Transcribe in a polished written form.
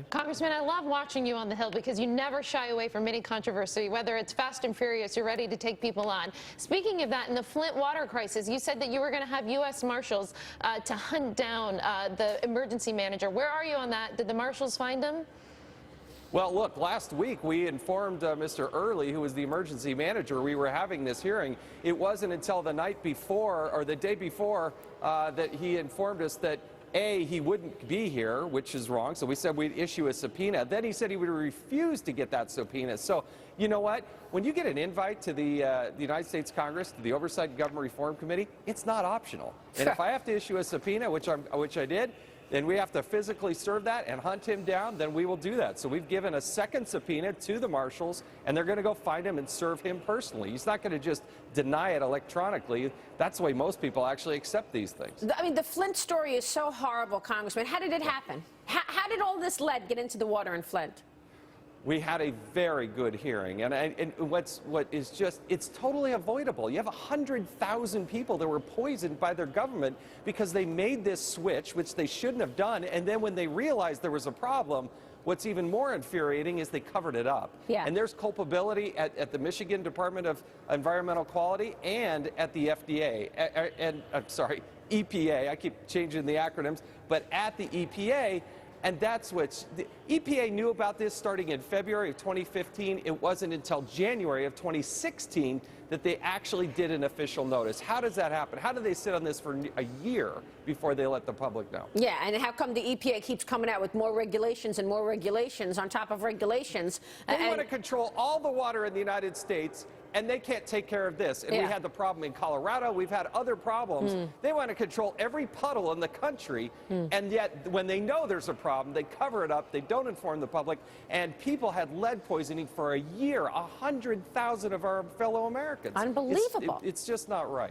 Congressman, I love watching you on the Hill because you never shy away from any controversy. Whether it's Fast and Furious, you're ready to take people on. Speaking of that, in the Flint water crisis, you said that you were going to have U.S. Marshals to hunt down the emergency manager. Where are you on that? Did the Marshals find him? Well, look, last week we informed Mr. Early, who was the emergency manager, we were having this hearing. It wasn't until the night before or the day before that he informed us that he wouldn't be here, which is wrong, so we said we'd issue a subpoena. Then he said he would refuse to get that subpoena. So, you know what? When you get an invite to the United States Congress, to the Oversight and Government Reform Committee, it's not optional. And if I have to issue a subpoena, which I did, then we have to physically serve that and hunt him down, then we will do that. So we've given a second subpoena to the Marshals, and they're going to go find him and serve him personally. He's not going to just deny it electronically. That's the way most people actually accept these things. I mean, the Flint story is so horrible, Congressman. How did it happen? How did all this lead get into the water in Flint? We had a very good hearing, and what is just, it's totally avoidable. You have 100,000 people that were poisoned by their government because they made this switch, which they shouldn't have done, and then when they realized there was a problem, what's even more infuriating is they covered it up. Yeah. And there's culpability at the Michigan Department of Environmental Quality and at the FDA, I'm sorry, EPA, I keep changing the acronyms, but at the EPA. And that's what the EPA knew about this starting in February of 2015. It wasn't until January of 2016 that they actually did an official notice. How does that happen? How do they sit on this for a year before they let the public know? Yeah, and how come the EPA keeps coming out with more regulations and more regulations on top of regulations? They want to control all the water in the United States, and they can't take care of this. And we had the problem in Colorado. We've had other problems. They want to control every puddle in the country, and yet when they know there's a problem, they cover it up. They don't inform the public, and people had lead poisoning for a year, 100,000 of our fellow Americans. Unbelievable. It's just not right.